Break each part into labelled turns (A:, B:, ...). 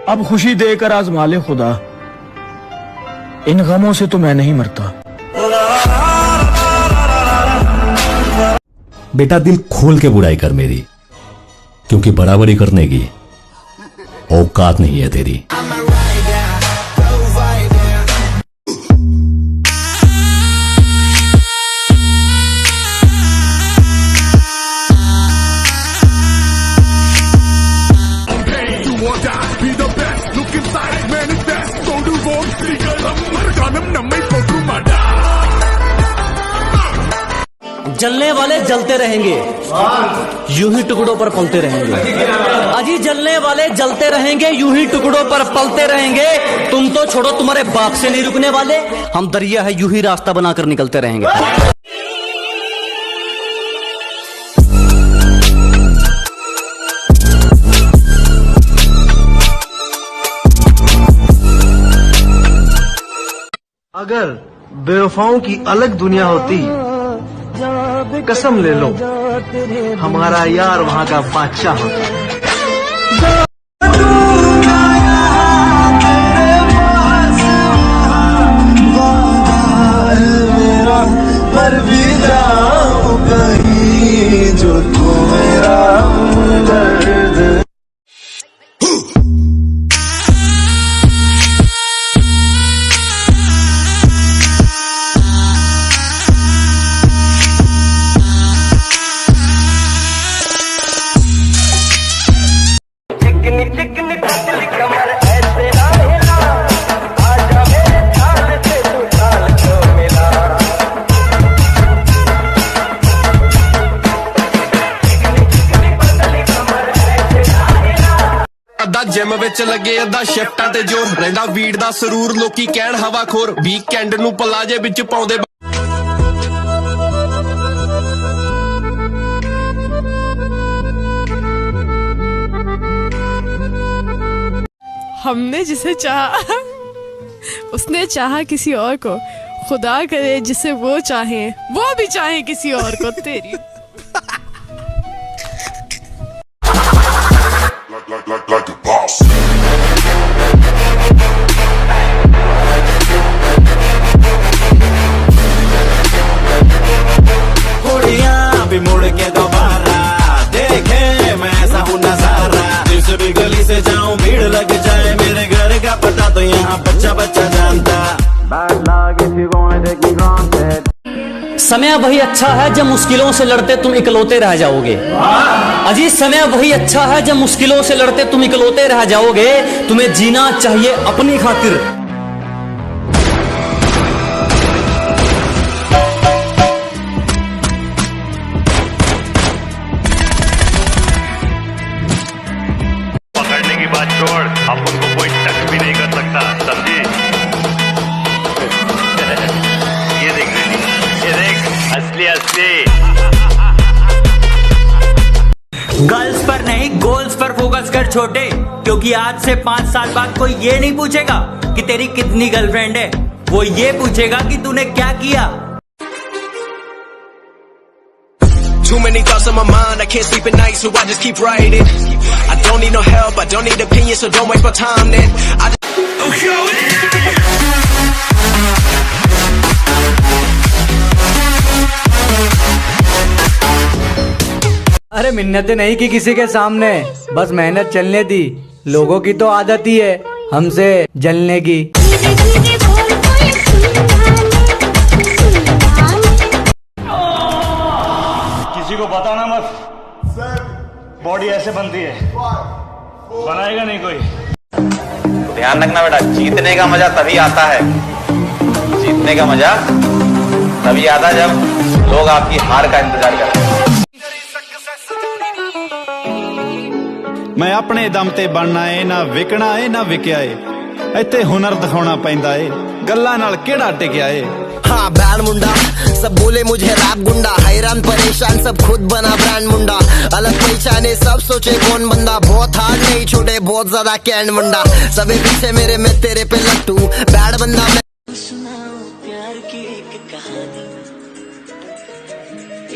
A: अब खुशी देकर आजमा ले खुदा, इन गमों से तो मैं नहीं मरता।
B: बेटा दिल खोल के बुराई कर मेरी, क्योंकि बराबरी करने की औकात नहीं है तेरी।
C: जलने वाले जलते रहेंगे, यूं ही टुकड़ों पर पलते रहेंगे। अजी जलने वाले जलते रहेंगे, यूं ही टुकड़ों पर पलते रहेंगे। तुम तो छोड़ो, तुम्हारे बाप से नहीं रुकने वाले। हम दरिया है, यूं ही रास्ता बनाकर निकलते रहेंगे।
D: अगर बेवफाओं की अलग दुनिया होती, कसम ले लो हमारा यार वहां का बादशाह होता। पर भी जाऊं कहीं जो तू मेरा हमदर्द।
E: ਅੱਧਾ ਜਿਮ ਵਿੱਚ ਲੱਗੇ ਅੱਧਾ ਸ਼ਿਫਟਾਂ ਤੇ ਜੋਰ ਰਹਿੰਦਾ ਵੀੜ ਦਾ ਸਰੂਰ ਲੋਕੀ ਕਹਿਣ ਹਵਾਖੋਰ ਵੀਕਐਂਡ ਨੂੰ ਪਲਾਜੇ ਵਿੱਚ ਪਾਉਂਦੇ।
F: हमने जिसे चाहा उसने चाहा किसी और को, खुदा करे जिसे वो चाहे वो भी चाहे किसी और को। तेरी
G: like a boss.
D: कुड़ियां भी मुड़ के दोबारा देखे मैं ऐसा हूँ नजारा। जिस भी गली से जाऊं भीड़ लग जाए, मेरे घर का पता तो यहाँ बच्चा बच्चा जानता।
C: समय वही अच्छा है जब मुश्किलों से लड़ते तुम इकलौते रह जाओगे। अजी समय वही अच्छा है जब मुश्किलों से लड़ते तुम इकलौते रह जाओगे। तुम्हें जीना चाहिए अपनी खातिर।
H: पकड़ने की बात छोड़, अब उनको कोई टच भी नहीं कर सकता, समझी? ये देख रही, ये देख असली असली।
I: गर्ल्स पर नहीं गोल्स पर फोकस कर छोटे, क्योंकि आज से 5 साल बाद कोई ये नहीं पूछेगा कि तेरी कितनी गर्लफ्रेंड है, वो ये पूछेगा कि तूने क्या किया।
E: Too many thoughts on my mind, I can't sleep at night, so I just keep writing. I don't need no help, I don't need opinions, so don't waste my time then.
I: अरे मिन्नतें नहीं की किसी के सामने, बस मेहनत चलने दी। लोगों की तो आदत ही है हमसे जलने की।
H: किसी को बताना मत, बॉडी ऐसे बनती है, बनाएगा नहीं कोई।
J: ध्यान रखना बेटा, जीतने का मजा तभी आता है, जीतने का मजा तभी आता है जब लोग आपकी हार का इंतजार करते हैं।
K: मैं अपने दम ते बनना है, ना विकना है ना विकिया है, इत्थे हुनर दिखाना पैंदा है, गल्लां नाल केड़ा टिकिया है।
L: हाँ बैंड मुंडा, सब बोले मुझे रैप गुंडा, हैरान परेशान सब खुद बना ब्रांड मुंडा। अलग पहचाने सब सोचे कौन बंदा, बहुत हार्ड नहीं छोटे बहुत ज्यादा कैंड मुंडा। सभी पीछे मेरे में तेरे पे लट्टू बैड बंदा। मैं सुनाओ प्यार की एक कहानी,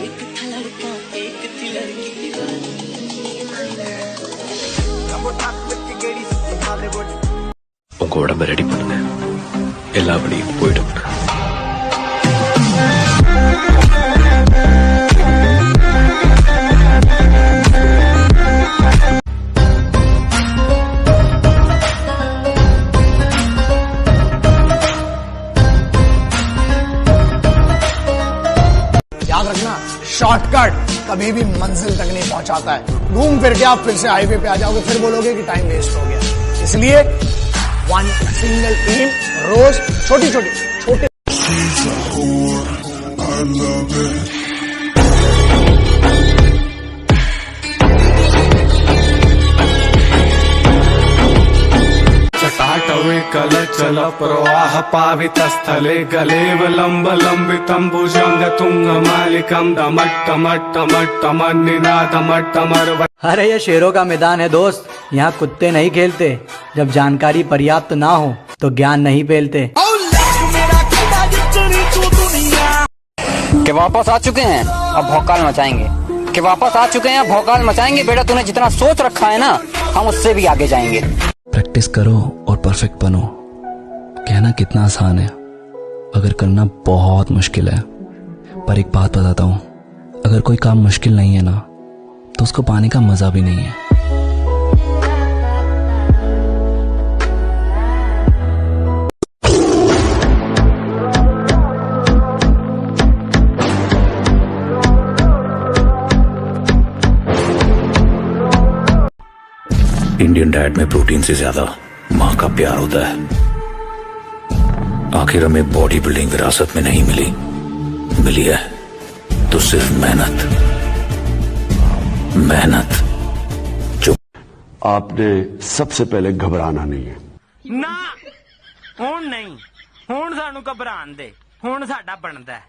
L: एक था लड़का एक थी लड़की दीवानी।
J: ഉങ്ക ഉടമ്പ ரெடி பண்ணுங்க எல்லாபடியும் போயிடும்
A: याद रखना, शॉर्टकट कभी भी मंजिल तक नहीं पहुंचाता है। घूम फिर के आप फिर से हाईवे पे आ जाओगे, फिर बोलोगे कि टाइम वेस्ट हो गया। इसलिए वन सिंगल एम, रोज छोटे
K: चटाटवे कल चल प्रवाह पावित स्थले गलेव लंब लंबितं भुजंग तुंग मालिकं दमट्टमट्टमट्टमन्निनादमट्टमर।
C: अरे ये शेरों का मैदान है दोस्त, यहाँ कुत्ते नहीं खेलते। जब जानकारी पर्याप्त ना हो तो ज्ञान नहीं फैलते।
M: कि वापस आ चुके हैं अब भौकाल मचाएंगे, कि वापस आ चुके हैं अब भौकाल मचाएंगे। बेटा तूने जितना सोच रखा है ना, हम उससे भी आगे जाएंगे।
B: प्रैक्टिस करो और परफेक्ट बनो। कहना कितना आसान है, अगर करना बहुत मुश्किल है। पर एक बात बताता हूँ, अगर कोई काम मुश्किल नहीं है ना, तो उसको पाने का मजा भी नहीं है। इंडियन डाइट में प्रोटीन से ज्यादा माँ का प्यार होता है। आखिर हमें बॉडी बिल्डिंग विरासत में नहीं मिली है तो सिर्फ मेहनत जो
N: आपने सबसे पहले घबराना नहीं है
I: ना। हुण नहीं, हुण सानू घबरान दे, हुण साडा बनदा है।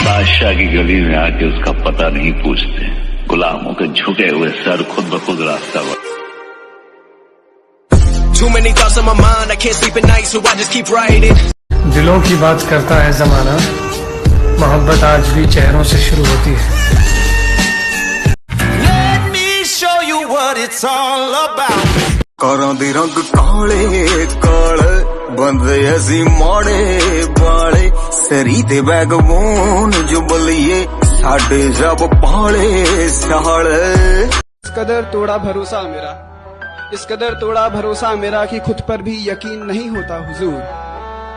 H: बादशाह की गली में आके उसका पता नहीं पूछते, गुलामों के झुके हुए सर खुद ब खुद रास्ता बढ़।
E: Too many thoughts on my mind, I can't sleep at night, so I just keep writing.
A: दिलों की बात करता है जमाना, मोहब्बत आज भी चेहरों से शुरू होती है।
D: Let me show you what it's all about. करों दी रंग काले काल बंदे ऐसी माड़े बाले सरी ते बैगबोन जो बलिए साडे जब पाले साले।
A: इस कदर तोड़ा भरोसा मेरा, इस कदर तोड़ा भरोसा मेरा कि खुद पर भी यकीन नहीं होता हुजूर।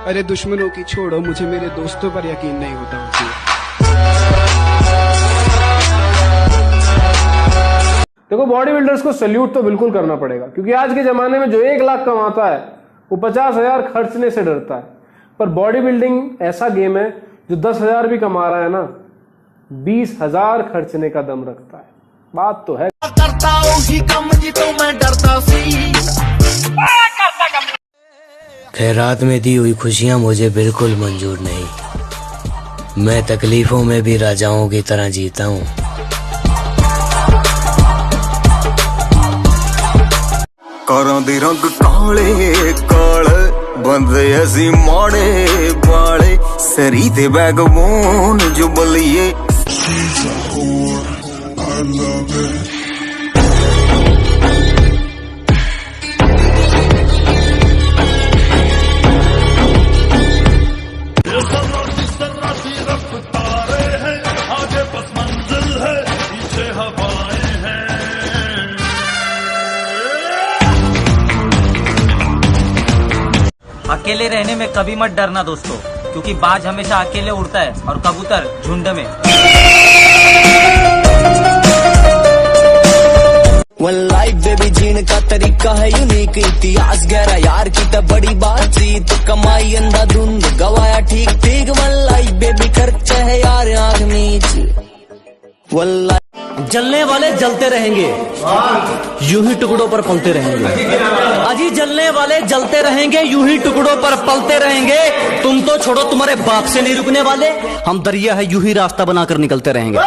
A: अरे दुश्मनों की छोड़ो, मुझे मेरे दोस्तों पर यकीन नहीं होता हुजूर।
O: देखो बॉडी बिल्डर्स को सैल्यूट तो बिल्कुल करना पड़ेगा, क्योंकि आज के जमाने में जो 1 लाख कमाता है वो 50,000 खर्चने से डरता है। पर बॉडी बिल्डिंग ऐसा गेम है जो 10,000 भी कमा रहा है ना, 20,000 खर्चने का दम रखता है। बात तो है।
L: खैरात में दी हुई खुशियां मुझे बिल्कुल मंजूर नहीं। मैं तकलीफों में भी राजाओं की तरह जीता हूँ।
D: करों दी रंग काले काल बंदे ऐसी माड़े बाले सरी ते बैगबोन जो बलिए।
I: अकेले रहने में कभी मत डरना दोस्तों, क्योंकि बाज हमेशा अकेले उड़ता है और कबूतर झुंड में।
L: वन लाइफ बेबी जीने का तरीका है यूनिक, इतिहास गहरा यार की तो बड़ी बातचीत, कमाई अंधाधुंध गवाया ठीक ठीक। वन लाइफ बेबी खर्चा है यार आँख मीच। वन लाइफ
C: जलने वाले जलते रहेंगे, यूं ही टुकड़ों पर पलते रहेंगे। अजी जलने वाले जलते रहेंगे, यूं ही टुकड़ों पर पलते रहेंगे। तुम तो छोड़ो, तुम्हारे बाप से नहीं रुकने वाले। हम दरिया है, यूं ही रास्ता बनाकर निकलते रहेंगे।